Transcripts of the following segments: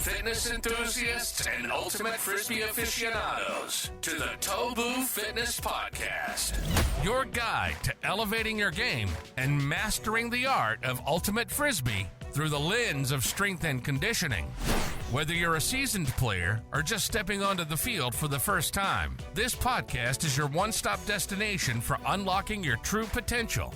fitness enthusiasts and ultimate frisbee aficionados to the TOBU Fitness Podcast, your guide to elevating your game and mastering the art of ultimate frisbee through the lens of strength and conditioning. Whether you're a seasoned player or just stepping onto the field for the first time, this podcast is your one-stop destination for unlocking your true potential.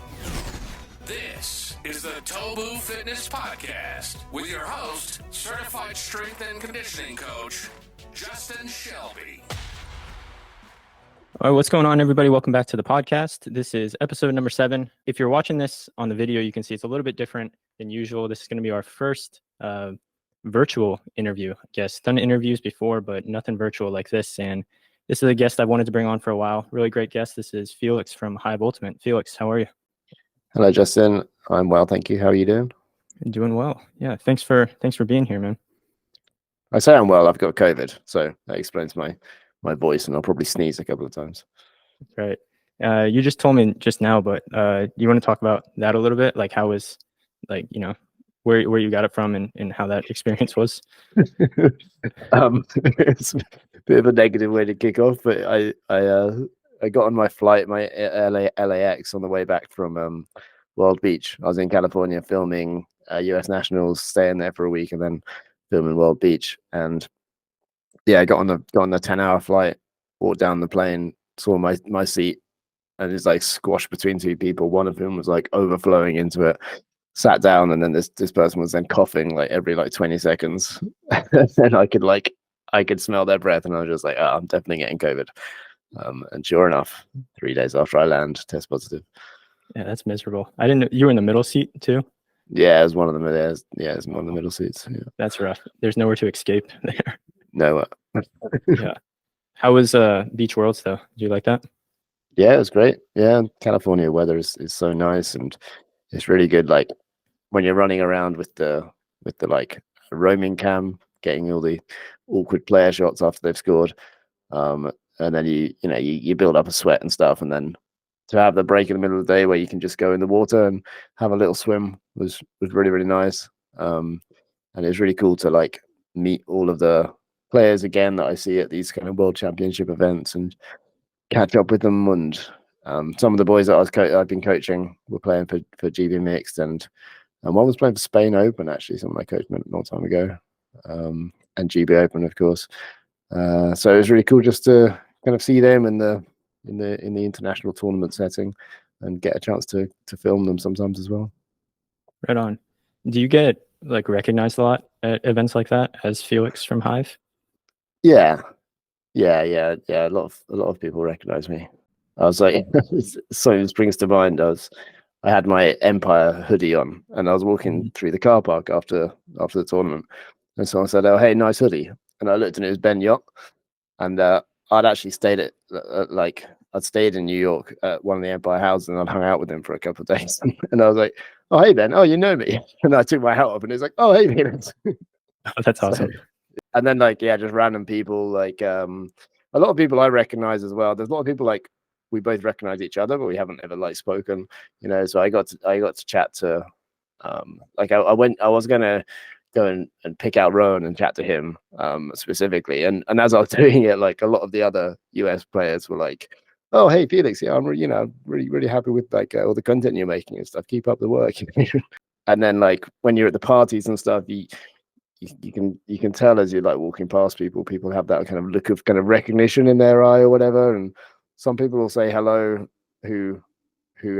This is the TOBU Fitness Podcast with your host, certified strength and conditioning coach, Justin Shelby. All right, what's going on, everybody? Welcome back to the podcast. This is episode number 7. If you're watching this on the video, you can see it's a little bit different than usual. This is going to be our first virtual interview. I guess done interviews before, but nothing virtual like this. And this is a guest I wanted to bring on for a while. Really great guest. This is Felix from Hive Ultimate. Felix, how are you? Hello, Justin. I'm well, thank you. How are you doing? I'm doing well. Yeah, thanks for being here, man. I say I'm well. I've got COVID, so that explains my voice, and I'll probably sneeze a couple of times. Right. You just told me just now, but you want to talk about that a little bit? Like, how was, like, you know, where you got it from and how that experience was? It's a bit of a negative way to kick off, but I got on my flight, my LAX, on the way back from World Beach. I was in California filming US Nationals, staying there for a week, and then filming World Beach. And yeah, I got on the 10-hour flight, walked down the plane, saw my seat, and it's like squashed between two people. One of whom was like overflowing into it. Sat down, and then this person was then coughing like every 20 seconds, and I could smell their breath, and I was just like, oh, I'm definitely getting COVID. And sure enough, 3 days after I land, test positive. Yeah, that's miserable. I didn't know you were in the middle seat too. Yeah, it was one of them. Yeah, it's one of the middle seats. Yeah. That's rough. There's nowhere to escape there. No. Yeah. How was Beach Worlds though? Did you like that? Yeah, it was great. Yeah, California weather is so nice, and it's really good. Like when you're running around with the like roaming cam, getting all the awkward player shots after they've scored. And then you build up a sweat and stuff, and then to have the break in the middle of the day where you can just go in the water and have a little swim was really, really nice. And it was really cool to like meet all of the players again that I see at these kind of world championship events and catch up with them. And some of the boys that I've been coaching were playing for GB Mixed, and one was playing for Spain Open, actually, someone I coached a long time ago, and GB Open, of course. So it was really cool just to kind of see them in the international tournament setting and get a chance to film them sometimes as well. Right on. Do you get like recognized a lot at events like that as Felix from Hive? Yeah. A lot of people recognize me. I was like, so it springs to mind. I had my Empire hoodie on, and I was walking through the car park after the tournament, and someone said, "Oh, hey, nice hoodie." And I looked, and it was Ben Yot, and I'd actually stayed I'd stayed in New York at one of the Empire houses, and I'd hung out with him for a couple of days. And I was like, "Oh, hey Ben, oh, you know me?" And I took my hat off, and he's like, "Oh, hey Felix." Oh, that's awesome. And then just random people, a lot of people I recognize as well. There's a lot of people we both recognize each other, but we haven't ever spoken, So I got to chat to I was gonna go and pick out Rowan and chat to him specifically, and as I was doing it, a lot of the other US players were like, "Oh, hey Felix, yeah, I'm really happy with all the content you're making and stuff. Keep up the work." And then when you're at the parties and stuff, you can tell as you're walking past people have that kind of look of kind of recognition in their eye or whatever, and some people will say hello who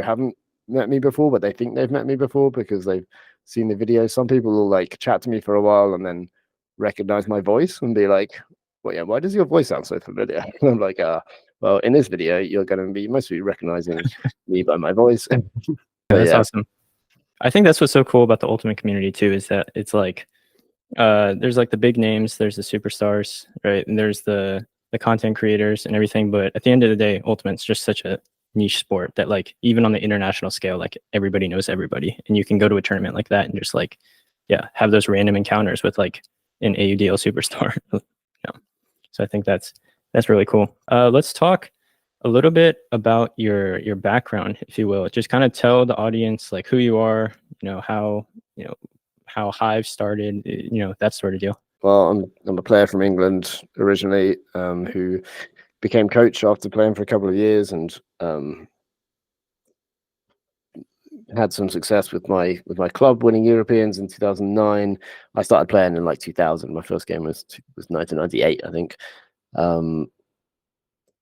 haven't met me before, but they think they've met me before because they've seen the video. Some people will chat to me for a while and then recognize my voice and be like, "Well, yeah, why does your voice sound so familiar?" And I'm like, well, in this video, you're going to be mostly recognizing me by my voice. That's awesome. I think that's what's so cool about the Ultimate community too, is that it's there's the big names, there's the superstars, right? And there's the content creators and everything. But at the end of the day, Ultimate's just such a niche sport that even on the international scale, everybody knows everybody, and you can go to a tournament like that and just have those random encounters with an AUDL superstar. So I think that's really cool. Let's talk a little bit about your background, if you will. Just kind of tell the audience who you are, how Hive started, that sort of deal. Well, I'm a player from England originally, who became coach after playing for a couple of years, and had some success with my club, winning Europeans in 2009. I started playing in like 2000. My first game was 1998, I think.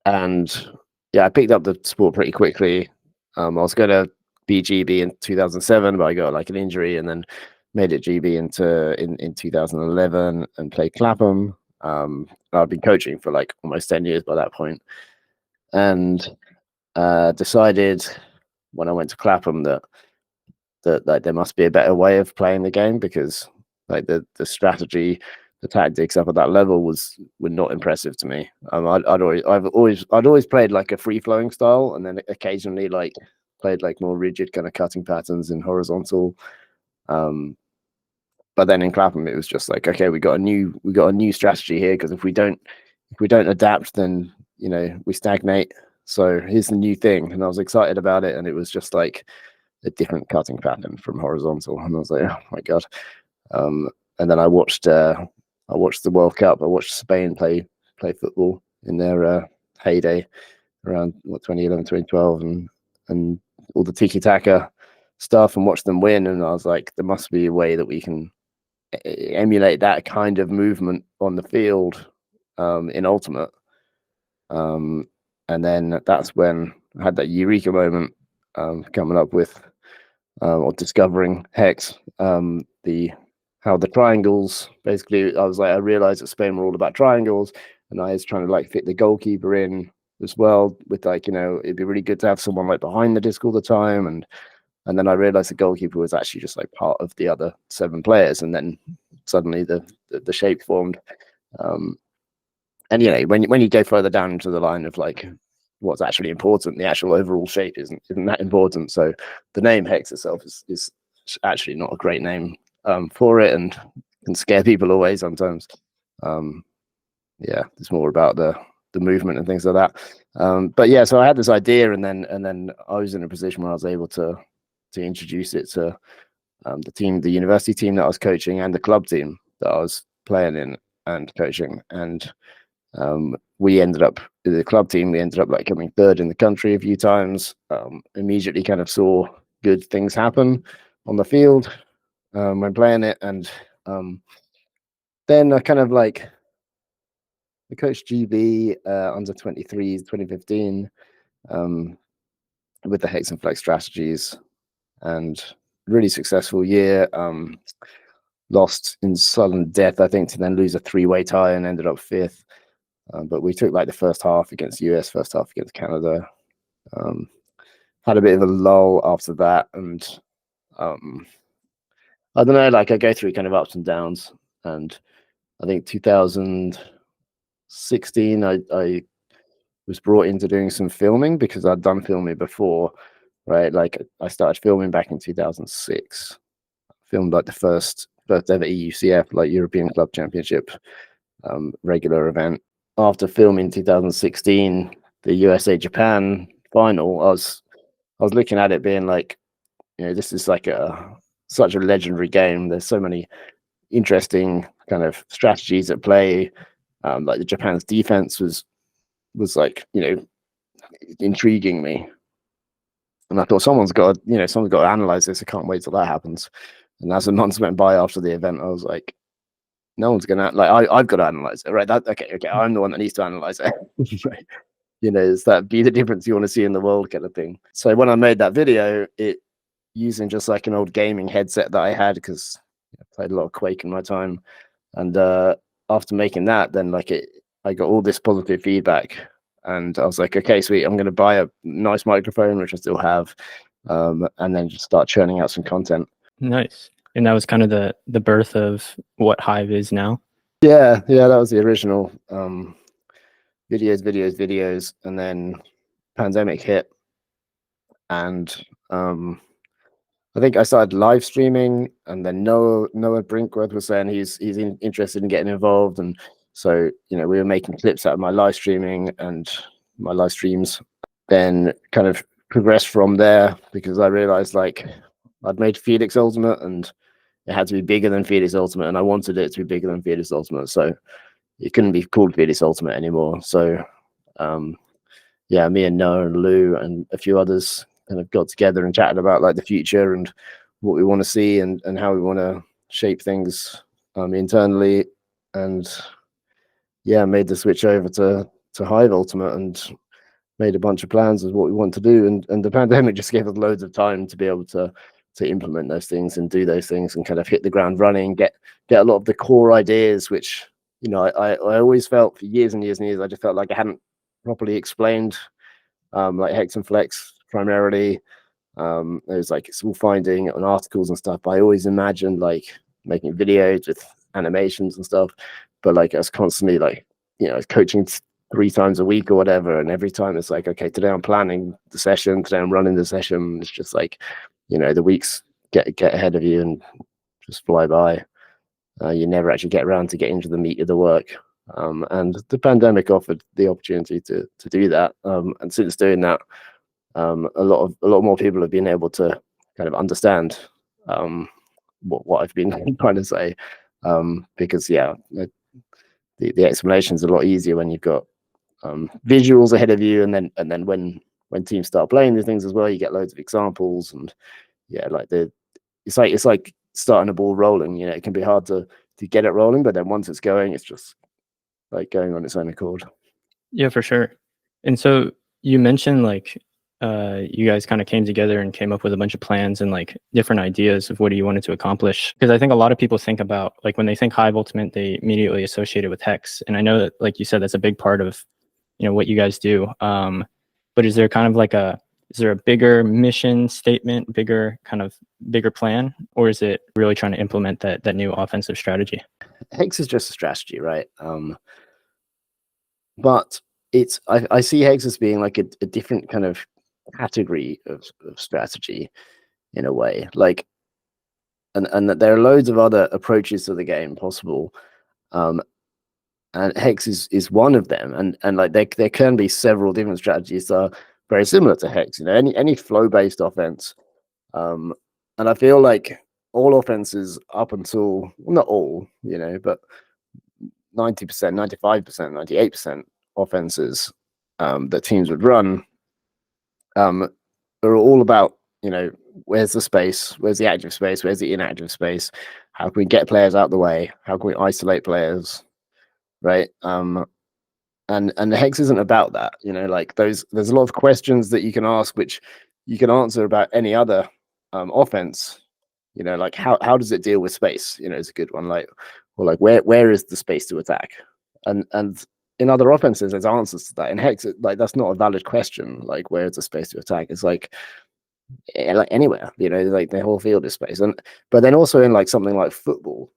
And yeah, I picked up the sport pretty quickly. I was going to be GB in 2007, but I got like an injury, and then made it GB in 2011 and played Clapham. I've been coaching for like almost 10 years by that point, and decided when I went to Clapham that like there must be a better way of playing the game, because like the strategy, the tactics up at that level were not impressive to me. I'd always played like a free flowing style, and then occasionally like played like more rigid kind of cutting patterns in horizontal. But then in Clapham, it was just like, okay, we got a new strategy here, because if we don't adapt, then we stagnate. So here's the new thing, and I was excited about it, and it was just like a different cutting pattern from horizontal, and I was like, oh my god. And then I watched the World Cup. I watched Spain play football in their heyday around 2011, 2012, and all the tiki taka stuff, and watched them win. And I was like, there must be a way that we can emulate that kind of movement on the field in Ultimate. And then that's when I had that eureka moment, coming up with or discovering Hex, how the triangles, basically. I realized that Spain were all about triangles, and I was trying to like fit the goalkeeper in as well, with like, it'd be really good to have someone like behind the disc all the time. And then I realized the goalkeeper was actually just like part of the other 7 players, and then suddenly the shape formed. And when you go further down into the line of like what's actually important, the actual overall shape isn't that important. So the name Hex itself is actually not a great name for it, and can scare people away sometimes. Yeah, it's more about the movement and things like that. But yeah, so I had this idea, and then I was in a position where I was able to introduce it to the university team that I was coaching, and the club team that I was playing in and coaching. And we ended up, the club team, we ended up like coming 3rd in the country a few times. Immediately kind of saw good things happen on the field when playing it. And then I kind of like, I coached GB under 23s 2015 with the Hex and Flex strategies, and really successful year. Lost in sudden death, I think, to then lose a 3-way tie, and ended up 5th. But we took like the first half against US, first half against Canada. Had a bit of a lull after that, and I don't know, like I go through kind of ups and downs. And I think 2016, I was brought into doing some filming, because I'd done filming before, right? Like I started filming back in 2006. Filmed like the first ever EUCF, like European Club Championship regular event. After filming 2016, the USA Japan final, I was looking at it being like, this is like such a legendary game. There's so many interesting kind of strategies at play. Like the Japan's defense was like, intriguing me. And I thought someone's got to analyze this. I can't wait till that happens. And as the months went by after the event, I was like, no one's gonna, like, I've got to analyze it, right? Okay, I'm the one that needs to analyze it. Right. It's that be the difference you want to see in the world kind of thing. So when I made that video, it using just like an old gaming headset that I had, because I played a lot of Quake in my time. And after making that, then I got all this positive feedback, and I was like, okay, sweet, I'm going to buy a nice microphone, which I still have, and then just start churning out some content. Nice. And that was kind of the birth of what Hive is now. Yeah, that was the original. Videos, and then pandemic hit, and I think I started live streaming, and then Noah Brinkworth was saying he's interested in getting involved, and so we were making clips out of my live streaming and my live streams. Then kind of progressed from there, because I realized like I'd made Felix Ultimate, and it had to be bigger than Felix Ultimate, and I wanted it to be bigger than Felix Ultimate, so it couldn't be called Felix Ultimate anymore. So yeah, me and Noah and Lou and a few others kind of got together and chatted about like the future and what we want to see and how we want to shape things internally, and yeah, made the switch over to Hive Ultimate and made a bunch of plans of what we want to do, and the pandemic just gave us loads of time to be able to implement those things and do those things and kind of hit the ground running, get a lot of the core ideas, which, you know, I always felt for years and years and years, I just felt like I hadn't properly explained, like Hex and Flex primarily. There's like it's all finding on articles and stuff, but I always imagined like making videos with animations and stuff, but like I was constantly like, you know, I was coaching 3 times a week or whatever, and every time it's like, okay, today I'm planning the session, today I'm running the session. It's just like, you know, the weeks get ahead of you and just fly by. You never actually get around to get into the meat of the work, and the pandemic offered the opportunity to do that, and since doing that, a lot more people have been able to kind of understand what I've been trying to say, because yeah, the explanation is a lot easier when you've got visuals ahead of you, and then when teams start playing these things as well, you get loads of examples, and yeah, like it's like starting a ball rolling. You know, it can be hard to get it rolling, but then once it's going, it's just like going on its own accord. Yeah, for sure. And so you mentioned like you guys kind of came together and came up with a bunch of plans and like different ideas of what you wanted to accomplish. Because I think a lot of people think about, like, when they think Hive Ultimate, they immediately associate it with Hex. And I know that, like you said, that's a big part of, you know, what you guys do. But is there kind of like is there a bigger mission statement, bigger plan, or is it really trying to implement that new offensive strategy? Hex is just a strategy, right? But it's I see Hex as being like a different kind of category of strategy in a way, like, and that there are loads of other approaches to the game possible, and Hex is one of them, and like there can be several different strategies that are very similar to Hex. You know, any flow based offense, and I feel like all offenses up until, well, not all, you know, but 90%, 95%, 98% offenses that teams would run are all about, you know, where's the space, where's the active space, where's the inactive space, how can we get players out of the way, how can we isolate players, right? And the Hex isn't about that, you know, like there's a lot of questions that you can ask which you can answer about any other offense, you know, like how does it deal with space, you know, is a good one, like, or like where is the space to attack, and in other offenses there's answers to that. In Hex, like that's not a valid question, like where is the space to attack. It's like anywhere, you know, like the whole field is space. And but then also in like something like football,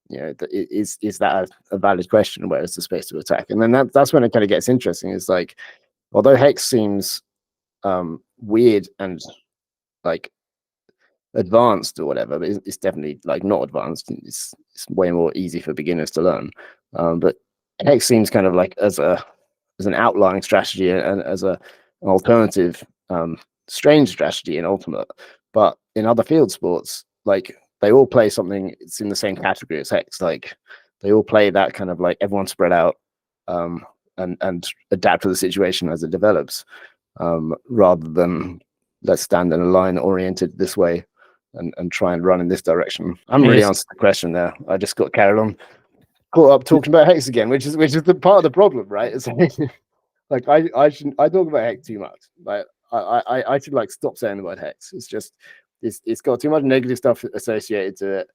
you know, is that a valid question, where is the space to attack? And then that's when it kind of gets interesting. Is like, although Hex seems weird and like advanced or whatever, but it's definitely like not advanced. It's way more easy for beginners to learn, but Hex seems kind of like as an outlying strategy and as an alternative strange strategy in Ultimate. But in other field sports, like they all play something, it's in the same category as Hex. Like they all play that kind of like everyone spread out, and adapt to the situation as it develops, rather than let's stand in a line oriented this way and try and run in this direction. I haven't really answered the question there. I just got carried on, caught up talking about Hex again, which is the part of the problem, right? It's like I talk about Hex too much. Like I should like stop saying the word Hex. It's just it's got too much negative stuff associated to it,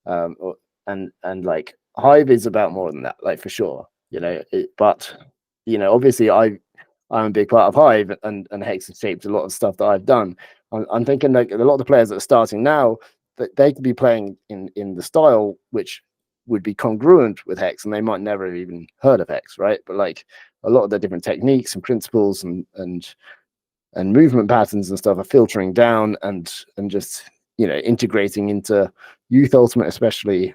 and like Hive is about more than that, like for sure, you know. But you know, obviously I'm a big part of Hive, and Hex has shaped a lot of stuff that I've done. I'm thinking like a lot of the players that are starting now, that they could be playing in the style which would be congruent with Hex, and they might never have even heard of Hex, right? But like a lot of the different techniques and principles and movement patterns and stuff are filtering down and just, you know, integrating into Youth Ultimate especially.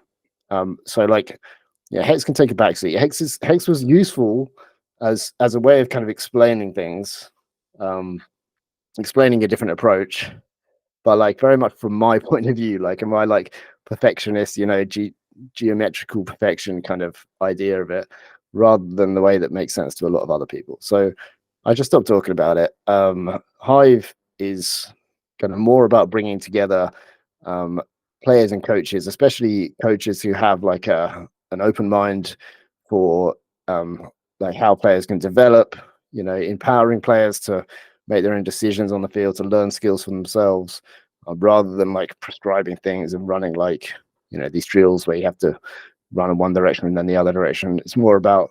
So like, yeah, Hex can take a backseat. Hex was useful as a way of kind of explaining things, explaining a different approach, but like very much from my point of view, like in my like perfectionist, geometrical perfection kind of idea of it, rather than the way that makes sense to a lot of other people. So I just stopped talking about it. Hive is kind of more about bringing together players and coaches, especially coaches who have like an open mind for like how players can develop, empowering players to make their own decisions on the field, to learn skills for themselves, rather than like prescribing things and running like, these drills where you have to run in one direction and then the other direction. It's more about,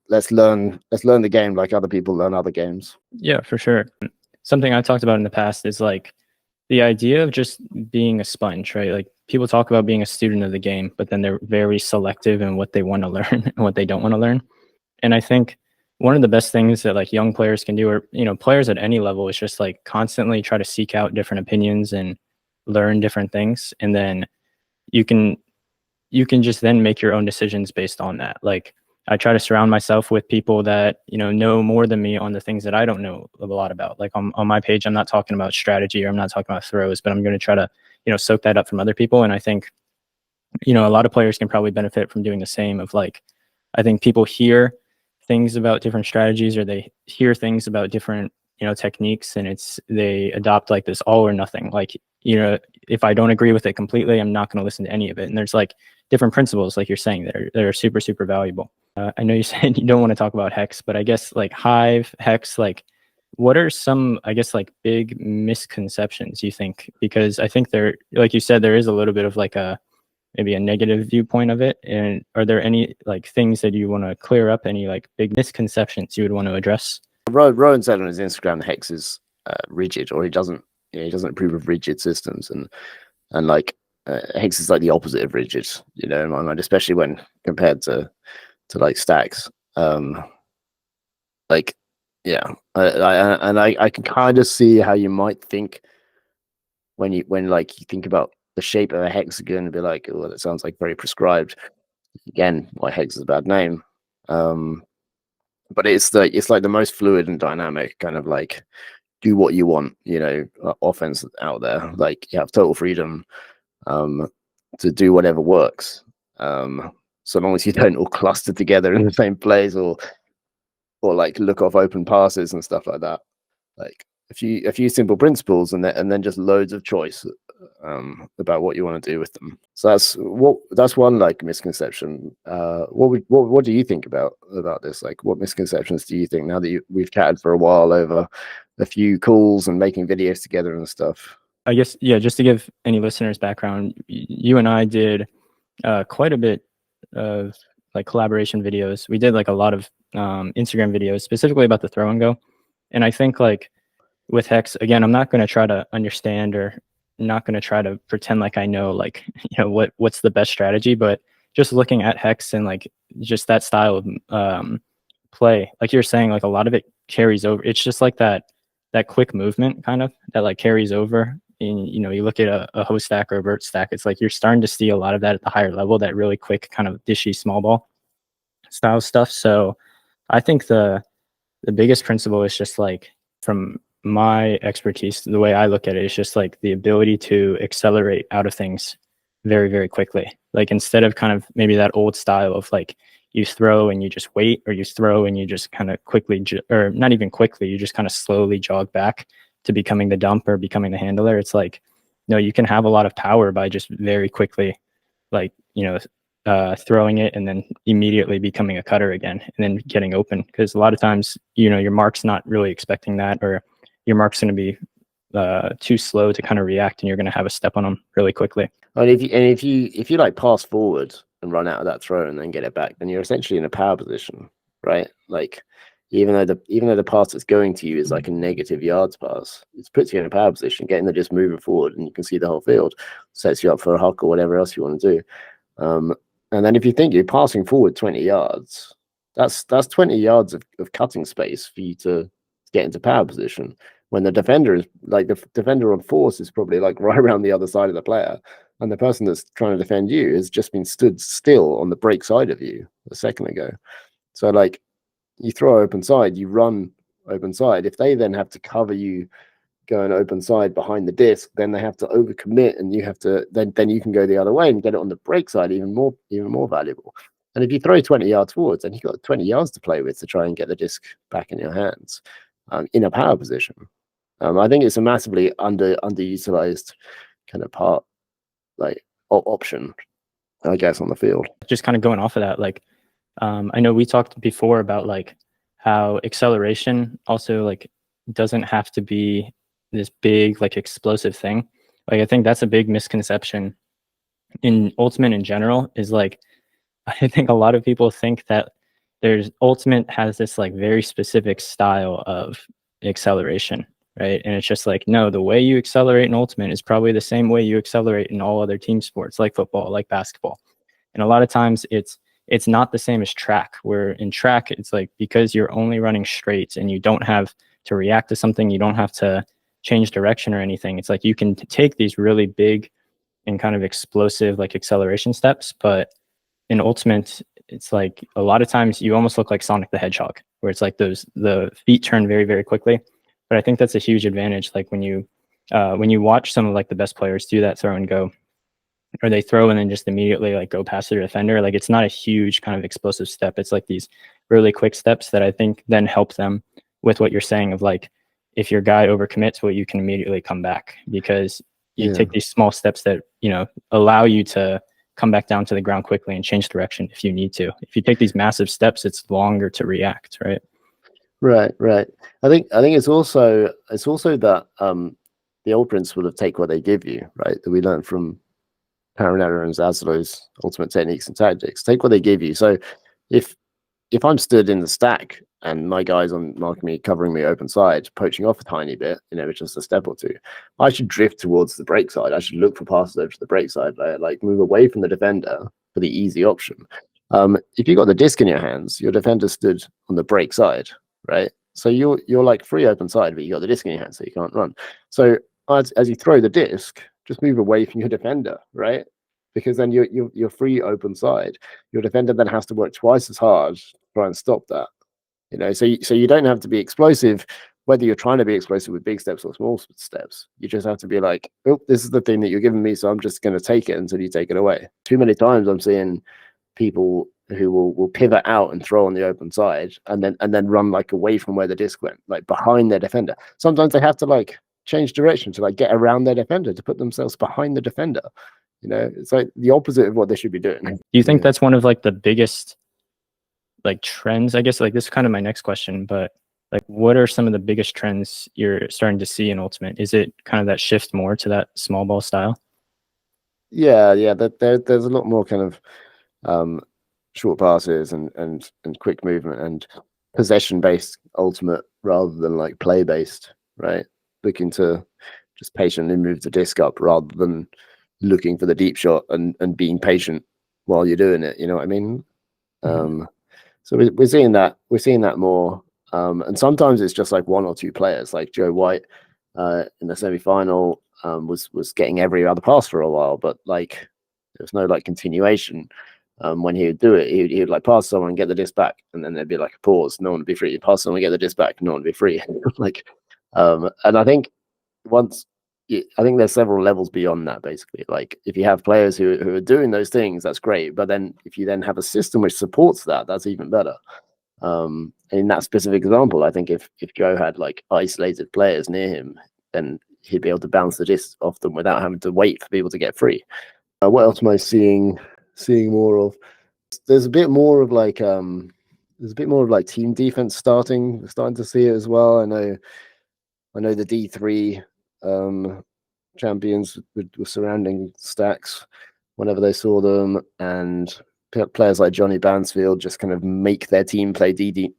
let's learn the game like other people learn other games. Yeah, for sure. Something I talked about in the past is like the idea of just being a sponge, right? Like people talk about being a student of the game, but then they're very selective in what they want to learn and what they don't want to learn. And I think one of the best things that like young players can do, or players at any level, is just like constantly try to seek out different opinions and learn different things, and then you can just then make your own decisions based on that. Like I try to surround myself with people that know more than me on the things that I don't know a lot about. Like on my page, I'm not talking about strategy, or I'm not talking about throws, but I'm going to try to soak that up from other people. And I think a lot of players can probably benefit from doing the same. Of like, I think people hear things about different strategies, or they hear things about different techniques, and they adopt like this all or nothing. Like if I don't agree with it completely, I'm not going to listen to any of it. And there's like different principles, like you're saying, that are super, super valuable. I know you said you don't want to talk about Hex, but I guess like Hive, Hex, like what are some, I guess, like big misconceptions you think? Because I think there, like you said, there is a little bit of like maybe a negative viewpoint of it. And are there any like things that you want to clear up, any like big misconceptions you would want to address? Rowan said on his Instagram, Hex is rigid, or he doesn't approve of rigid systems, and like Hex is like the opposite of rigid, in my mind, especially when compared to like stacks. Like, yeah, I can kind of see how you might think when you think about the shape of a hexagon and be like, oh, that sounds like very prescribed. Again, why Hex is a bad name. But it's like the most fluid and dynamic kind of like do what you want, offense out there. Like you have total freedom to do whatever works. So long as you don't all cluster together in the same place or like look off open passes and stuff like that. Like a few simple principles and then just loads of choice about what you want to do with them. So that's one like misconception. What do you think about this? Like, what misconceptions do you think, now that we've chatted for a while over a few calls and making videos together and stuff? I guess, yeah, just to give any listeners background, you and I did quite a bit of like collaboration videos. We did like a lot of Instagram videos specifically about the throw and go. And I think like with Hex, again, I'm not going to try to understand, or not going to try to pretend like I know like what's the best strategy, but just looking at Hex and like just that style of play, like you're saying, like a lot of it carries over. It's just like that quick movement kind of that like carries over. And you look at a host stack or a vert stack, it's like you're starting to see a lot of that at the higher level, that really quick kind of dishy small ball style stuff. So I think the biggest principle is just like, from my expertise, the way I look at it is just like the ability to accelerate out of things very, very quickly. Like instead of kind of maybe that old style of like you throw and you just wait, or you throw and you just kind of quickly, or not even quickly, you just kind of slowly jog back to becoming the dump or becoming the handler. It's like, no, you can have a lot of power by just very quickly, like, throwing it and then immediately becoming a cutter again and then getting open. Because a lot of times, your mark's not really expecting that, or your mark's going to be too slow to kind of react, and you're going to have a step on them really quickly. And if you like pass forward and run out of that throw and then get it back, then you're essentially in a power position, right? Like even though the pass that's going to you is like a negative yards pass, it puts you in a power position, getting there, just moving forward, and you can see the whole field, sets you up for a huck or whatever else you want to do. And then if you think you're passing forward 20 yards, that's 20 yards of cutting space for you to get into power position. When the defender is like, the defender on force is probably like right around the other side of the player, and the person that's trying to defend you has just been stood still on the break side of you a second ago. So like, you throw open side, you run open side. If they then have to cover you going open side behind the disc, then they have to overcommit, and you have to then you can go the other way and get it on the break side, even more valuable. And if you throw 20 yards forwards, then you've got 20 yards to play with to try and get the disc back in your hands in a power position. I think it's a massively underutilized kind of part, like option, I guess, on the field. Just kind of going off of that, like I know we talked before about like how acceleration also like doesn't have to be this big like explosive thing. Like I think that's a big misconception in Ultimate in general, is like I think a lot of people think that Ultimate has this like very specific style of acceleration, right? And it's just like, no, the way you accelerate in Ultimate is probably the same way you accelerate in all other team sports like football, like basketball. And a lot of times it's not the same as track, where in track, it's like, because you're only running straight and you don't have to react to something, you don't have to change direction or anything. It's like you can take these really big and kind of explosive like acceleration steps, but in Ultimate, it's like a lot of times you almost look like Sonic the Hedgehog, where it's like the feet turn very, very quickly. But I think that's a huge advantage. Like when you watch some of like the best players do that throw and go, or they throw and then just immediately like go past their defender, like it's not a huge kind of explosive step. It's like these really quick steps that I think then help them with what you're saying of like, if your guy overcommits, well, you can immediately come back, because you take these small steps that, you know, allow you to come back down to the ground quickly and change direction if you need to. If you take these massive steps, it's longer to react, right? Right. I think it's also that the old principle of take what they give you, right? That we learned from Paranella and Zaslow's Ultimate Techniques and Tactics. Take what they give you. So if I'm stood in the stack and my guy's on marking me, covering me open side, poaching off a tiny bit, you know, just a step or two, I should drift towards the break side. I should look for passes over to the break side, like move away from the defender for the easy option. If you got the disc in your hands, your defender stood on the break side, right? So you're like free open side, but you got the disc in your hand, so you can't run. So as you throw the disc, just move away from your defender, right? Because then you're free open side. Your defender then has to work twice as hard to try and stop that. You know, so you don't have to be explosive, whether you're trying to be explosive with big steps or small steps. You just have to be like, oh, this is the thing that you're giving me, so I'm just going to take it until you take it away. Too many times I'm seeing people who will pivot out and throw on the open side and then run like away from where the disc went, like behind their defender. Sometimes they have to like change direction to like get around their defender, to put themselves behind the defender. You know, it's like the opposite of what they should be doing. Do you think that's one of like the biggest like trends? I guess like this is kind of my next question, but like what are some of the biggest trends you're starting to see in Ultimate? Is it kind of that shift more to that small ball style? Yeah. There's a lot more kind of short passes and quick movement and possession based Ultimate rather than like play based, right? Looking to just patiently move the disc up rather than looking for the deep shot and being patient while you're doing it. You know what I mean? So we're seeing that more. And sometimes it's just like one or two players, like Joe White in the semi-final was getting every other pass for a while, but like there's no like continuation. When he would do it, he would like pass someone, get the disc back, and then there'd be like a pause. No one would be free. He'd pass someone, get the disc back, no one would be free. Like, and I think there's several levels beyond that. Basically, like if you have players who are doing those things, that's great. But then if you then have a system which supports that, that's even better. In that specific example, I think if Joe had like isolated players near him, then he'd be able to bounce the disc off them without having to wait for people to get free. What else am I seeing more of? There's a bit more of like team defense starting. We're starting to see it as well. I know the D3 champions were surrounding stacks whenever they saw them, and players like Johnny Bansfield just kind of make their team play team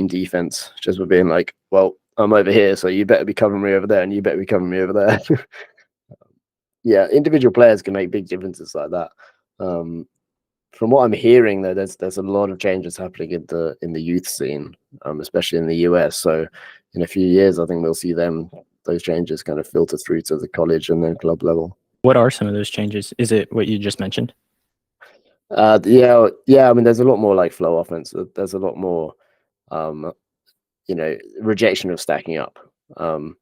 defense, just for being like, well, I'm over here, so you better be covering me over there, and you better be covering me over there. Yeah, individual players can make big differences like that. From what I'm hearing, though, there's a lot of changes happening in the youth scene, especially in the US. So in a few years, I think we'll see those changes kind of filter through to the college and then club level. What are some of those changes? Is it what you just mentioned? Yeah. I mean, there's a lot more like flow offense. There's a lot more, rejection of stacking up, And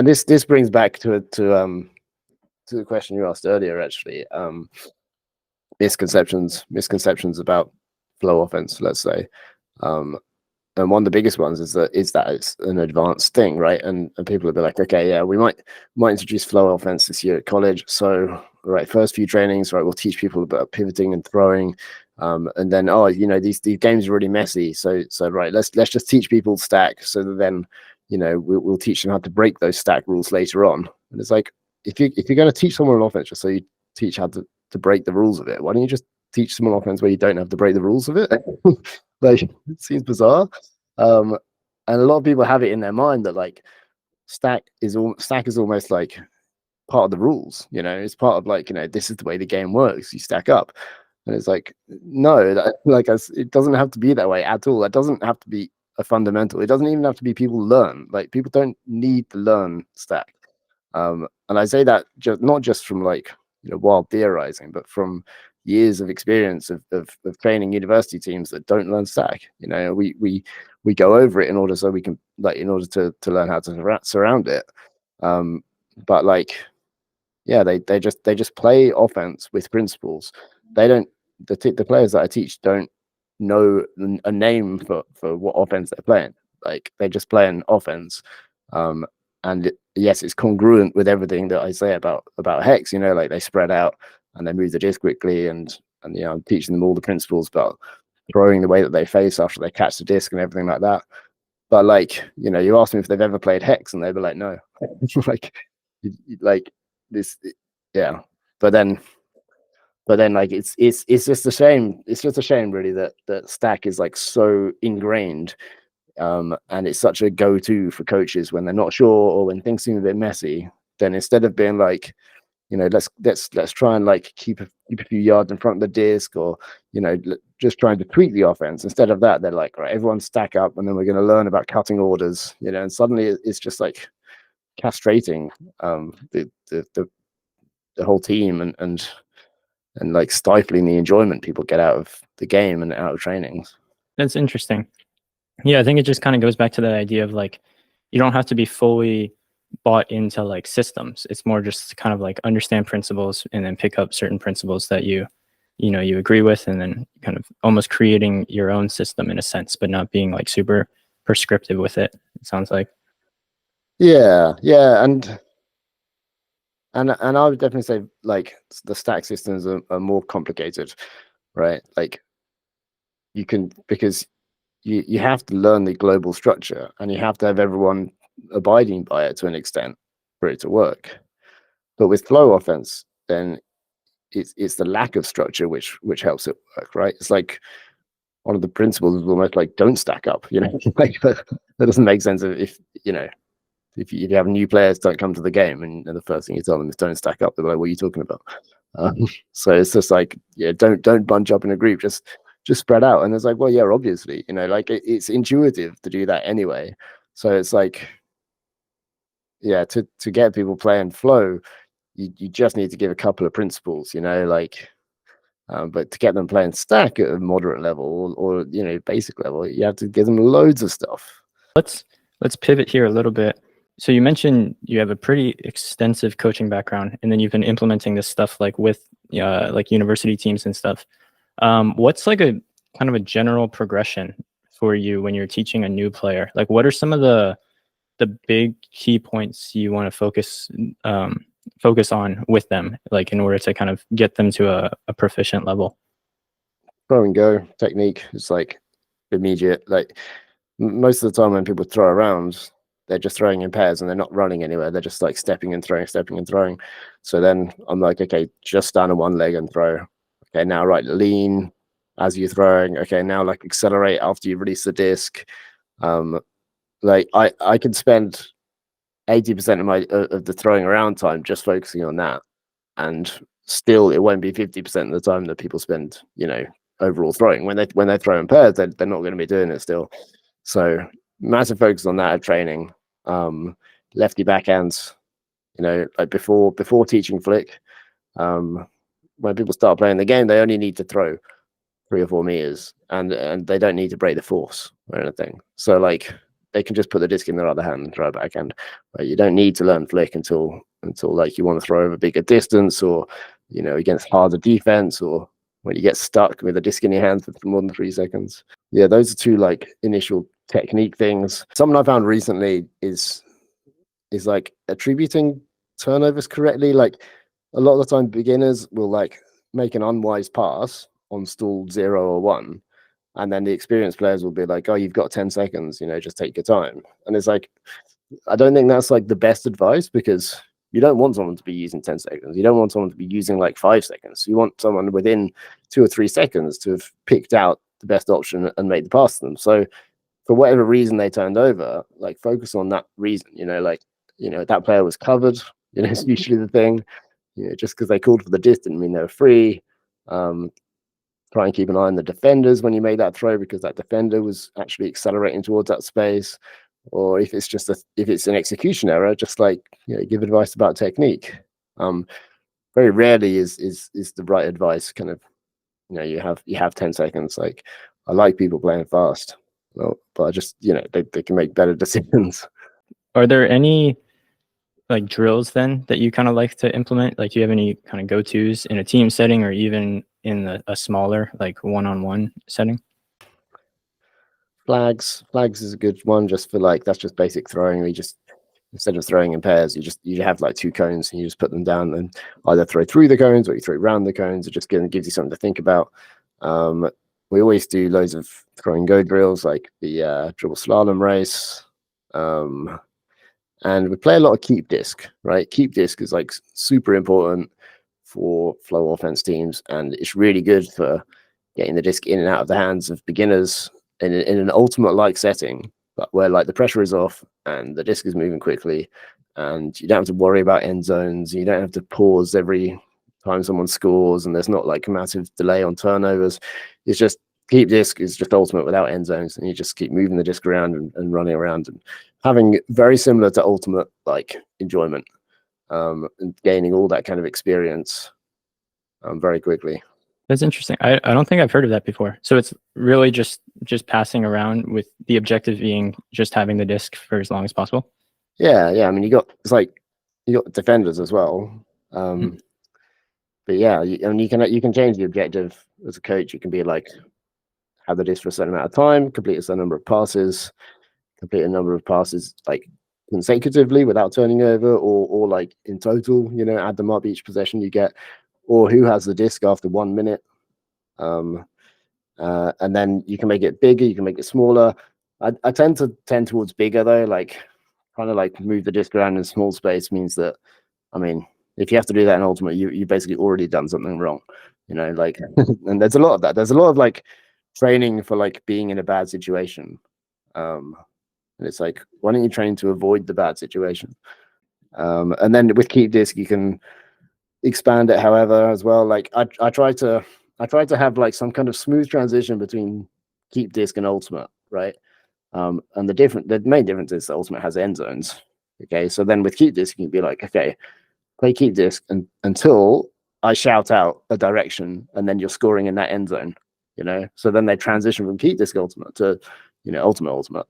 this brings back to the question you asked earlier, actually. Misconceptions about flow offense, let's say. And one of the biggest ones is that it's an advanced thing, right? And people will be like, okay, yeah, we might introduce flow offense this year at college. So, right, first few trainings, right, we'll teach people about pivoting and throwing, and then these games are really messy. So right, let's just teach people stack, so that then we'll teach them how to break those stack rules later on. And it's like, if you're going to teach someone an offense, just so you teach how to break the rules of it, why don't you just teach someone offense where you don't have to break the rules of it? Like, it seems bizarre. And a lot of people have it in their mind that like stack is almost like part of the rules. It's part of like, this is the way the game works. You stack up. And it's like, no, it doesn't have to be that way at all. That doesn't have to be a fundamental. It doesn't even have to be people learn. Like, people don't need to learn stack. And I say that not just from like wild theorizing, but from years of experience of training university teams that don't learn stack. We go over it in order to learn how to surround it. But like, yeah, they just play offense with principles. They don't. The players that I teach don't know a name for what offense they're playing. Like, they just play an offense. And yes, it's congruent with everything that I say about Hex. Like, they spread out and they move the disc quickly, and I'm teaching them all the principles about throwing the way that they face after they catch the disc and everything like that. But like, you ask them if they've ever played Hex, and they'd be like, no. like this, yeah. But then like, it's just a shame. It's just a shame, really, that stack is like so ingrained. And it's such a go-to for coaches when they're not sure, or when things seem a bit messy. Then instead of being like, let's try and like keep a few yards in front of the disc, or just trying to tweak the offense. Instead of that, they're like, right, everyone stack up, and then we're going to learn about cutting orders. And suddenly it's just like castrating the whole team, and like stifling the enjoyment people get out of the game and out of trainings. That's interesting. Yeah, I think it just kind of goes back to that idea of like, you don't have to be fully bought into like systems. It's more just kind of like understand principles, and then pick up certain principles that you agree with, and then kind of almost creating your own system in a sense, but not being like super prescriptive with it. It sounds like. Yeah, and I would definitely say like the stack systems are more complicated, right? Like, because you have to learn the global structure, and you have to have everyone abiding by it to an extent for it to work. But with flow offense, then it's the lack of structure which helps it work, right? It's like one of the principles is almost like, don't stack up, like that doesn't make sense. If you have new players don't come to the game, and the first thing you tell them is don't stack up, they're like, what are you talking about? So it's just like, yeah, don't bunch up in a group, just spread out. And it's like, well, yeah, obviously, like it's intuitive to do that anyway. So it's like, yeah, to get people playing flow, you just need to give a couple of principles, like, but to get them playing stack at a moderate level, or basic level, you have to give them loads of stuff. Let's pivot here a little bit. So you mentioned you have a pretty extensive coaching background, and then you've been implementing this stuff like with like university teams and stuff. What's like a kind of a general progression for you when you're teaching a new player? Like, what are some of the big key points you want to focus on with them, like in order to kind of get them to a proficient level? Throw and go technique is like immediate. Like, most of the time when people throw around, they're just throwing in pairs and they're not running anywhere. They're just like stepping and throwing. So then I'm like, okay, just stand on one leg and throw. Okay, now right, lean as you're throwing. Okay, now like accelerate after you release the disc. Like I could spend 80% of the throwing around time just focusing on that, and still it won't be 50% of the time that people spend overall throwing. When they throw in pairs, they're not going to be doing it still. So massive focus on that at training. Lefty backhands, like before teaching flick, when people start playing the game, they only need to throw 3 or 4 meters, and they don't need to break the force or anything. So like, they can just put the disc in their other hand and throw it backhand. Right? You don't need to learn flick until like you want to throw over bigger distance, or against harder defense, or when you get stuck with a disc in your hand for more than 3 seconds. Yeah, those are two like initial technique things. Something I found recently is like attributing turnovers correctly. Like a lot of the time beginners will like make an unwise pass on stall 0 or 1, and then the experienced players will be like, oh, you've got 10 seconds, just take your time. And it's like, I don't think that's like the best advice, because you don't want someone to be using 10 seconds. You don't want someone to be using like 5 seconds. You want someone within 2 or 3 seconds to have picked out the best option and made the pass to them. So for whatever reason they turned over, like focus on that reason, that player was covered, it's usually the thing. Just because they called for the disc didn't mean they were free. Try and keep an eye on the defenders when you made that throw, because that defender was actually accelerating towards that space. Or if it's an execution error, just like give advice about technique. Very rarely is the right advice kind of, you have 10 seconds. Like, I like people playing fast, but I just they can make better decisions. Are there any like drills then that you kind of like to implement? Like, do you have any kind of go-tos in a team setting, or even in a smaller like one-on-one setting? Flags is a good one, just for like, that's just basic throwing. We just, instead of throwing in pairs, you have like 2 cones and you just put them down and either throw through the cones or you throw around the cones. It just gives you something to think about. We always do loads of throwing go drills, like the dribble slalom race. And we play a lot of keep disc, right? Keep disc is like super important for flow offense teams, and it's really good for getting the disc in and out of the hands of beginners in an ultimate like setting, but where like the pressure is off and the disc is moving quickly, and you don't have to worry about end zones. You don't have to pause every time someone scores, and there's not like a massive delay on turnovers. It's just keep disc is just ultimate without end zones, and you just keep moving the disc around and running around and having very similar to ultimate like enjoyment, and gaining all that kind of experience very quickly. That's interesting. I don't think I've heard of that before. So it's really just passing around with the objective being just having the disc for as long as possible. Yeah. I mean, you got defenders as well. But yeah, you can change the objective as a coach. You can be like, have the disc for a certain amount of time, complete a certain number of passes, complete a number of passes like consecutively without turning over, or like in total, add them up each possession you get, or who has the disc after 1 minute. And then you can make it bigger, you can make it smaller. I tend towards bigger though, like kind of like move the disc around in small space means that, I mean, if you have to do that in ultimate, you basically already done something wrong, like, and there's a lot of that. There's a lot of like training for like being in a bad situation. And it's like, why don't you train to avoid the bad situation? And then with keep disc, you can expand it however as well. Like I try to have like some kind of smooth transition between keep disc and ultimate, right? And the main difference is the ultimate has end zones. Okay, so then with keep disc, you can be like, okay, play keep disc until I shout out a direction, and then you're scoring in that end zone. So then they transition from keep disc ultimate to ultimate.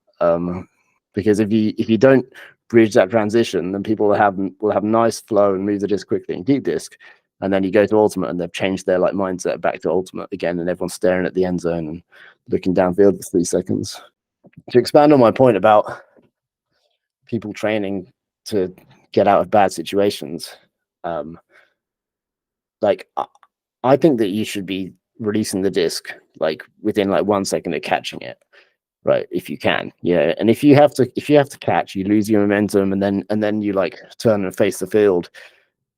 Because if you don't bridge that transition, then people will have nice flow and move the disc quickly in keep disc, and then you go to ultimate and they've changed their like mindset back to ultimate again, and everyone's staring at the end zone and looking downfield for 3 seconds. To expand on my point about people training to get out of bad situations, like I think that you should be releasing the disc like within like 1 second of catching it, right? If you can, yeah. And if you have to catch, you lose your momentum, and then you like turn and face the field,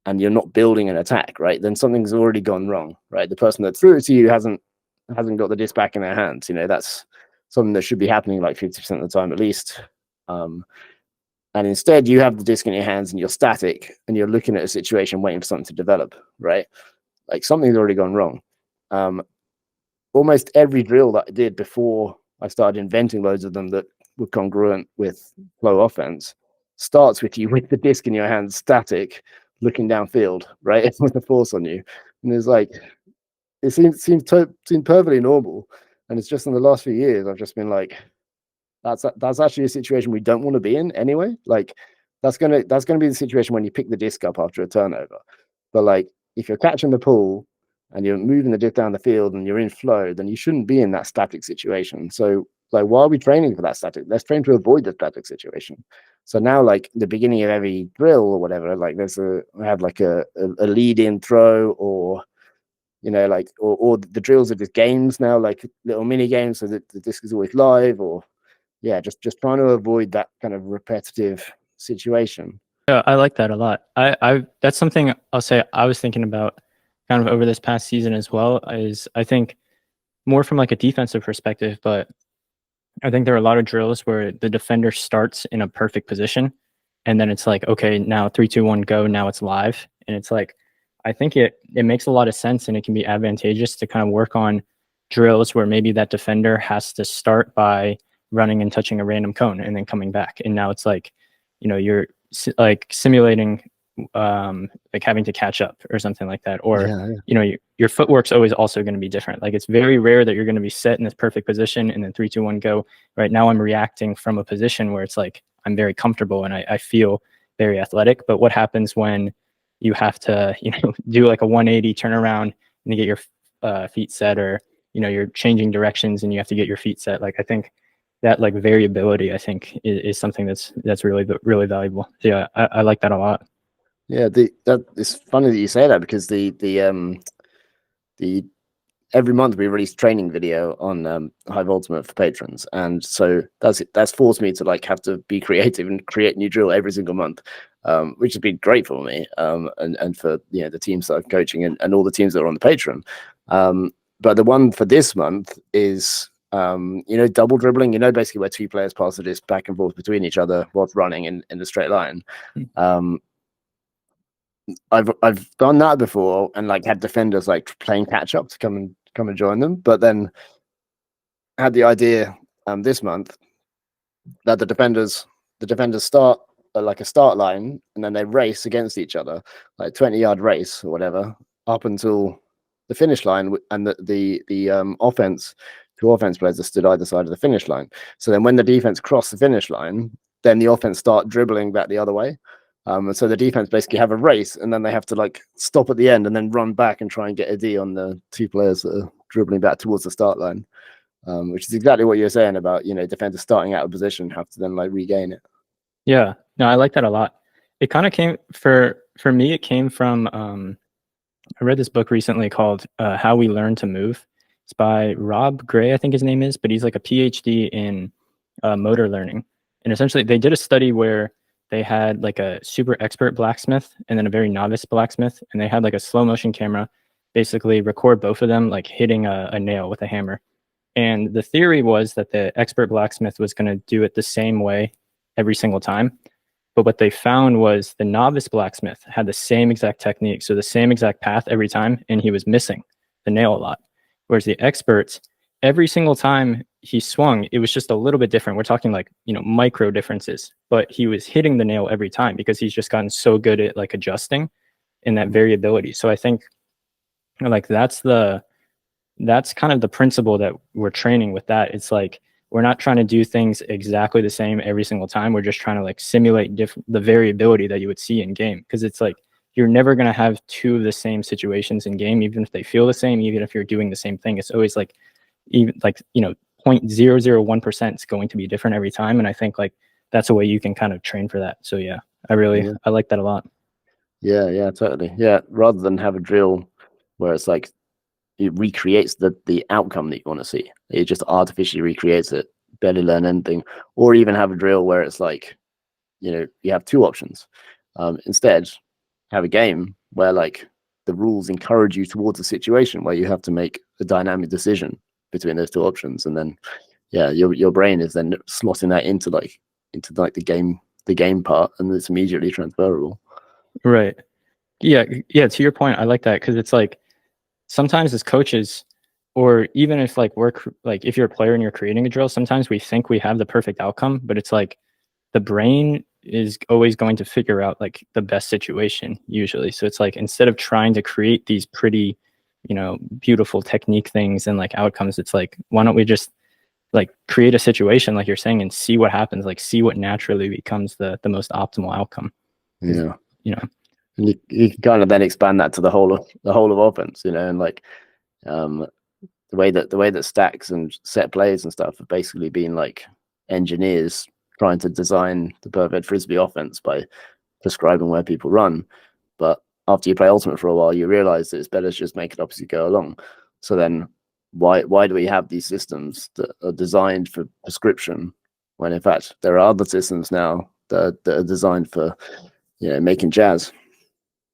and you're not building an attack, right? Then something's already gone wrong, right? The person that threw it to you hasn't got the disc back in their hands. That's something that should be happening like 50% of the time at least. And instead, you have the disc in your hands and you're static and you're looking at a situation waiting for something to develop, right? Like something's already gone wrong. Almost every drill that I did before I started inventing loads of them that were congruent with flow offense starts with you with the disc in your hands, static, looking downfield, right? With the force on you. And it's like, it seemed perfectly normal. And it's just in the last few years, I've just been like, that's actually a situation we don't want to be in anyway. Like that's gonna be the situation when you pick the disc up after a turnover. But like if you're catching the ball and you're moving the disc down the field and you're in flow, then you shouldn't be in that static situation. So like, why are we training for that static? Let's train to avoid the static situation. So now, like the beginning of every drill or whatever, like I have like a lead in throw, or like or the drills are just games now, like little mini games, so that the disc is always live, or just trying to avoid that kind of repetitive situation. Yeah, I like that a lot. I that's something I'll say I was thinking about kind of over this past season as well, is I think more from like a defensive perspective, but I think there are a lot of drills where the defender starts in a perfect position and then it's like, okay, now 3, 2, 1, go, now it's live. And it's like, I think it makes a lot of sense, and it can be advantageous to kind of work on drills where maybe that defender has to start by running and touching a random cone and then coming back. And now it's like, you're like simulating like having to catch up or something like that, or your footwork's always also going to be different. Like it's very rare that you're going to be set in this perfect position and then 3, 2, 1, go. Right now I'm reacting from a position where it's like I'm very comfortable and I feel very athletic. But what happens when you have to do like a 180 turn around and you get your feet set, or you're changing directions and you have to get your feet set? Like I think that like variability, I think is something that's really valuable. So yeah, I like that a lot. Yeah, it's funny that you say that, because the every month we release training video on Hive Ultimate for patrons, and so that's forced me to like have to be creative and create new drill every single month, which has been great for me, and for the teams that I'm coaching and all the teams that are on the Patreon. But the one for this month is double dribbling. Basically where two players pass the disc back and forth between each other whilst running in a straight line. I've done that before and like had defenders like playing catch up to come and join them, but then had the idea this month that the defenders start like a start line, and then they race against each other, like 20-yard race or whatever, up until the finish line, and the two offense players are stood either side of the finish line. So then when the defense cross the finish line, then the offense start dribbling back the other way. And so the defense basically have a race, and then they have to like stop at the end and then run back and try and get a D on the two players that are dribbling back towards the start line, which is exactly what you're saying about, defenders starting out of position have to then like regain it. Yeah, no, I like that a lot. It kind of came for me. It came from I read this book recently called How We Learn to Move. It's by Rob Gray, I think his name is, but he's like a PhD in motor learning. And essentially they did a study where they had like a super expert blacksmith and then a very novice blacksmith, and they had like a slow motion camera basically record both of them like hitting a nail with a hammer. And the theory was that the expert blacksmith was going to do it the same way every single time. But what they found was the novice blacksmith had the same exact technique, so the same exact path every time, and he was missing the nail a lot. Whereas the experts, every single time he swung, it was just a little bit different. We're talking like, micro differences, but he was hitting the nail every time because he's just gotten so good at like adjusting in that variability. So I think like that's kind of the principle that we're training with that. It's like, we're not trying to do things exactly the same every single time. We're just trying to like simulate the variability that you would see in game. Cause it's like, you're never going to have two of the same situations in game, even if they feel the same, even if you're doing the same thing. It's always like, even like 0.001% is going to be different every time, and I think like that's a way you can kind of train for that. So yeah, I like that a lot. Yeah, totally. Yeah, rather than have a drill where it's like it recreates the outcome that you want to see, it just artificially recreates it, barely learn anything. Or even have a drill where it's like you have two options. Instead, have a game where like the rules encourage you towards a situation where you have to make a dynamic decision between those two options, and then your brain is then slotting that into the game part, and it's immediately transferable. Right. Yeah, to your point, I like that, because it's like sometimes as coaches, or even if like if you're a player and you're creating a drill, sometimes we think we have the perfect outcome, but it's like the brain is always going to figure out like the best situation usually. So it's like, instead of trying to create these pretty beautiful technique things and like outcomes, it's like, why don't we just like create a situation like you're saying and see what happens, like see what naturally becomes the most optimal outcome. Yeah. You know, you can kind of then expand that to the whole of offense, you know, and like the way that stacks and set plays and stuff have basically been like engineers trying to design the perfect frisbee offense by prescribing where people run. But after you play Ultimate for a while, you realize that it's better to just make it up as you go along. So then why do we have these systems that are designed for prescription when in fact there are other systems now that are designed for, you know, making jazz?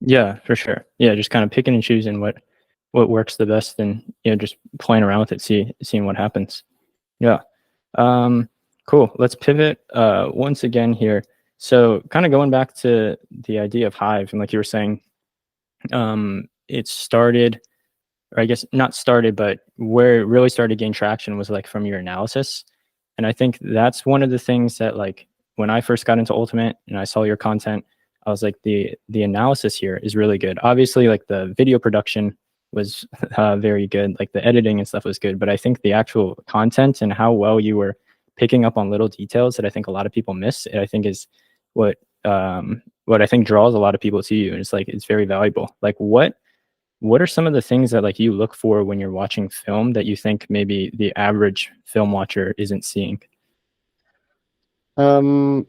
Yeah, for sure. Yeah, just kind of picking and choosing what works the best, and you know, just playing around with it, seeing what happens. Yeah. Cool. Let's pivot once again here. So kind of going back to the idea of Hive, and like you were saying, it started, or I guess not started, but where it really started to gain traction was like from your analysis. And I think that's one of the things that, like, when I first got into Ultimate and I saw your content, I was like, the analysis here is really good. Obviously, like the video production was very good, like the editing and stuff was good, but I think the actual content and how well you were picking up on little details that I think a lot of people miss, I think is what I think draws a lot of people to you. And it's like, it's very valuable. Like what are some of the things that like you look for when you're watching film that you think maybe the average film watcher isn't seeing? I mean,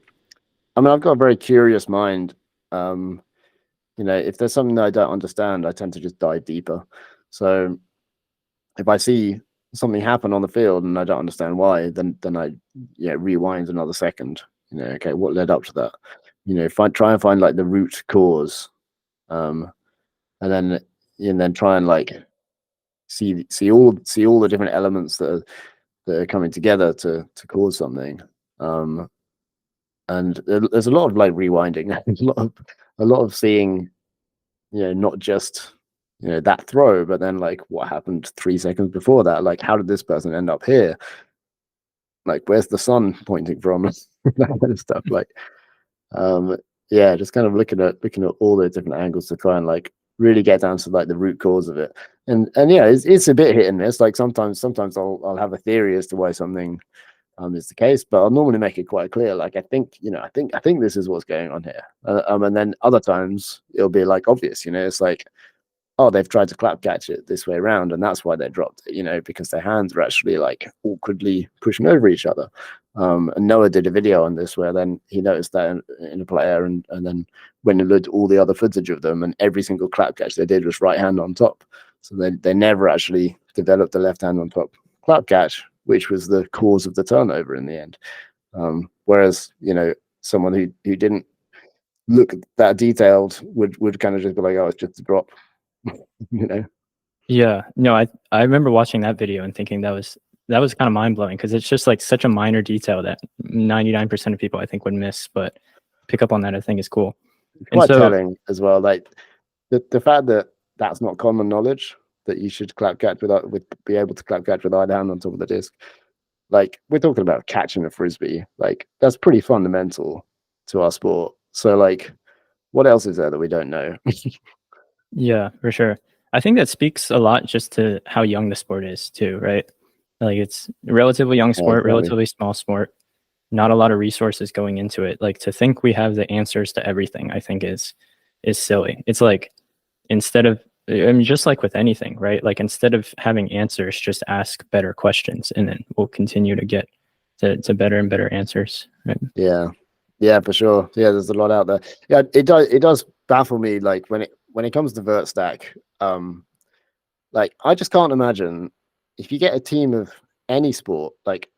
I've got a very curious mind. You know, if there's something that I don't understand, I tend to just dive deeper. So if I see something happen on the field and I don't understand why, then I rewind another second. You know, okay, what led up to that? You know, try and find like the root cause, and then try and like see all the different elements that are coming together to cause something. And there's a lot of like rewinding, a lot of seeing, you know, not just, you know, that throw, but then like what happened 3 seconds before that, like how did this person end up here, like where's the sun pointing from, that kind of stuff. Like yeah, just kind of looking at all the different angles to try and like really get down to like the root cause of it. And yeah, it's a bit hit and miss. Like sometimes I'll have a theory as to why something is the case, but I'll normally make it quite clear. Like I think this is what's going on here. And then other times it'll be like obvious, you know, it's like, oh, they've tried to clap catch it this way around, and that's why they dropped it, you know, because their hands were actually like awkwardly pushing over each other. And Noah did a video on this where then he noticed that in a player, and then when he looked at all the other footage of them, and every single clap catch they did was right hand on top. So they never actually developed the left hand on top clap catch, which was the cause of the turnover in the end. Whereas, you know, someone who didn't look that detailed would kind of just be like, oh, it's just a drop. You know? Yeah, no, I remember watching that video and thinking that was kind of mind blowing, because it's just like such a minor detail that 99% of people I think would miss, but pick up on that I think is cool. It's quite telling as well. Like the fact that that's not common knowledge, that you should clap catch be able to clap catch with either hand on top of the disc. Like we're talking about catching a frisbee, like that's pretty fundamental to our sport. So like, what else is there that we don't know? Yeah, for sure. I think that speaks a lot just to how young the sport is too, right? Like it's a relatively young sport, relatively small sport, not a lot of resources going into it. Like to think we have the answers to everything, I think is silly. It's like, instead of, I mean, just like with anything, right? Like instead of having answers, just ask better questions, and then we'll continue to get to better and better answers. Right? Yeah, for sure. Yeah, there's a lot out there. Yeah, it does baffle me, like when it comes to vert stack. Like I just can't imagine if you get a team of any sport, like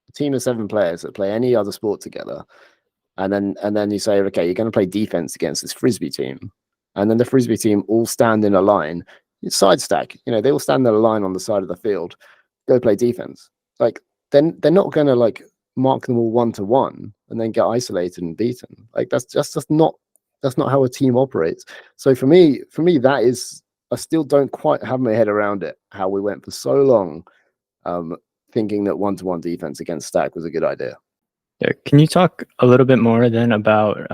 a team of 7 players that play any other sport together, and then you say, okay, you're going to play defense against this frisbee team, and then the frisbee team all stand in a line. It's side stack, you know, they all stand in a line on the side of the field, go play defense. Like then they're not going to like mark them all 1-to-1 and then get isolated and beaten. Like that's not how a team operates. So for me that is, I still don't quite have my head around it, how we went for so long thinking that 1-to-1 defense against stack was a good idea. Yeah. Can you talk a little bit more then about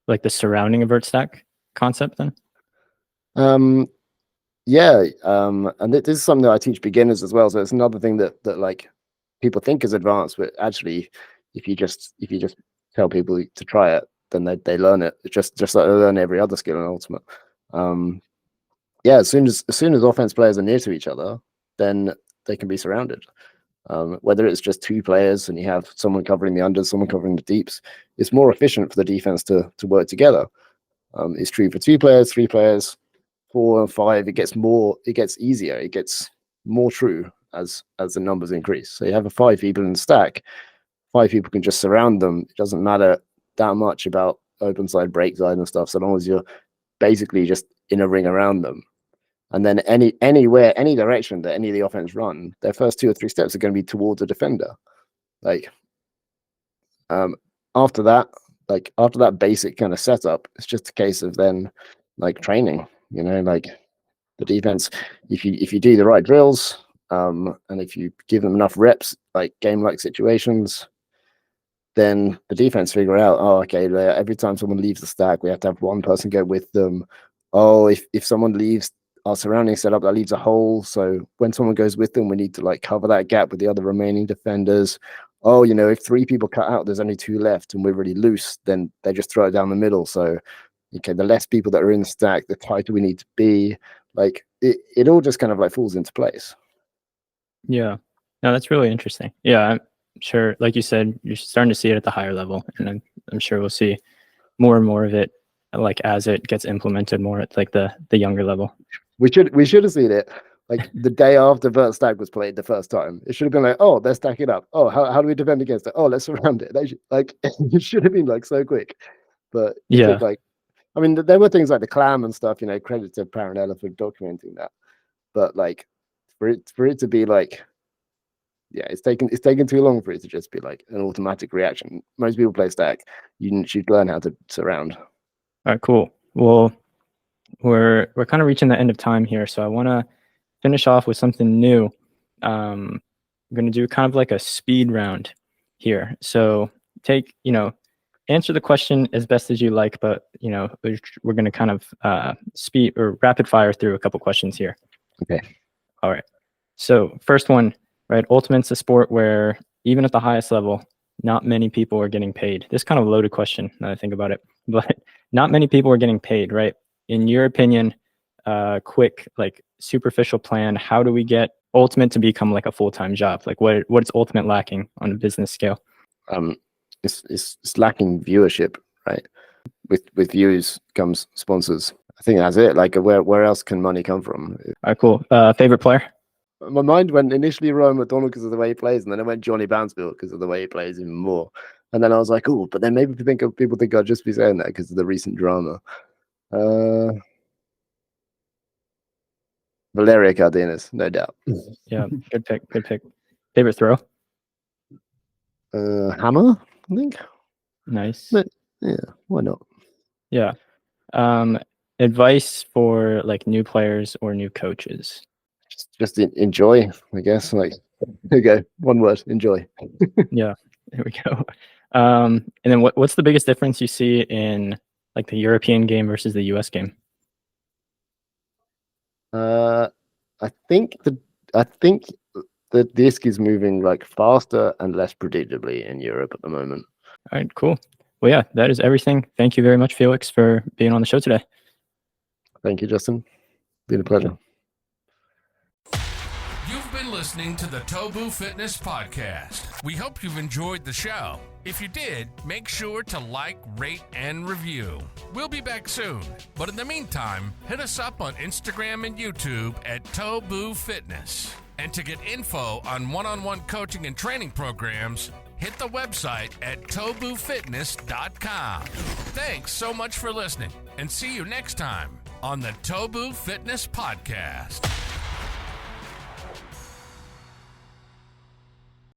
like the surrounding of vert stack concept then? Yeah, and this is something that I teach beginners as well. So it's another thing that like people think is advanced, but actually, if you just tell people to try it, then they learn it. It's just like they learn every other skill in Ultimate. As soon as offense players are near to each other, then they can be surrounded. Whether it's just 2 players and you have someone covering the unders, someone covering the deeps, it's more efficient for the defense to work together. It's true for 2 players, 3 players, 4 and 5. It gets easier. It gets more true as the numbers increase. So you have 5 people in the stack, 5 people can just surround them. It doesn't matter that much about open side, break side and stuff, so long as you're basically just in a ring around them. And then anywhere, any direction that any of the offense run, their first 2 or 3 steps are going to be towards a defender. Like, after that basic kind of setup, it's just a case of then like training, like the defense. If you do the right drills, and if you give them enough reps, like game-like situations, then the defense figure out, okay, every time someone leaves the stack, we have to have one person go with them. If someone leaves our surrounding setup, that leaves a hole. So when someone goes with them, we need to like cover that gap with the other remaining defenders. If 3 people cut out, there's only 2 left and we're really loose, then they just throw it down the middle. So, okay, the less people that are in the stack, the tighter we need to be. Like it all just kind of like falls into place. Yeah. No, that's really interesting. Yeah, I'm sure, like you said, you're starting to see it at the higher level, and I'm sure we'll see more and more of it, like as it gets implemented more at like the younger level. We should have seen it like the day after Vert Stack was played the first time. It should have been like, oh, they're stacking up. Oh, how do we defend against it? Oh, let's surround it. It should have been like so quick, but it took, like, I mean, there were things like the clam and stuff. Credit to Paranella for documenting that. But like, for it to be like, yeah, it's taken too long for it to just be like an automatic reaction. Most people play stack. You should learn how to surround. All right, cool. Well, we're kind of reaching the end of time here, so I want to finish off with something new. I'm going to do kind of like a speed round here. So answer the question as best as you like, but we're going to kind of speed or rapid fire through a couple questions here. Okay. All right. So first one, right? Ultimate's a sport where even at the highest level, not many people are getting paid. This kind of loaded question now that I think about it, but not many people are getting paid, right? In your opinion, quick, like superficial plan, how do we get Ultimate to become like a full-time job? Like what's Ultimate lacking on a business scale? It's lacking viewership, right? With views comes sponsors. I think that's it. Like where else can money come from? All right, cool. Favorite player? My mind went initially Ryan McDonald because of the way he plays, and then it went Johnny Bounceville because of the way he plays even more. And then I was like, oh, but then maybe people think I'd just be saying that because of the recent drama. Valeria Cardenas, no doubt. Yeah, good pick. Favorite throw? Hammer, I think. Nice. But, yeah, why not? Yeah. Advice for like new players or new coaches? Just enjoy, I guess. Like, there you go. One word, enjoy. Yeah, there we go. And then what's the biggest difference you see in like the European game versus the US game? I think the disc is moving like faster and less predictably in Europe at the moment. All right, cool. Well, yeah, that is everything. Thank you very much, Felix, for being on the show today. Thank you, Justin. Been a pleasure. You've been listening to the TOBU Fitness Podcast. We hope you've enjoyed the show. If you did, make sure to like, rate, and review. We'll be back soon. But in the meantime, hit us up on Instagram and YouTube at TOBU Fitness. And to get info on one-on-one coaching and training programs, hit the website at TOBUFitness.com. Thanks so much for listening, and see you next time on the TOBU Fitness Podcast.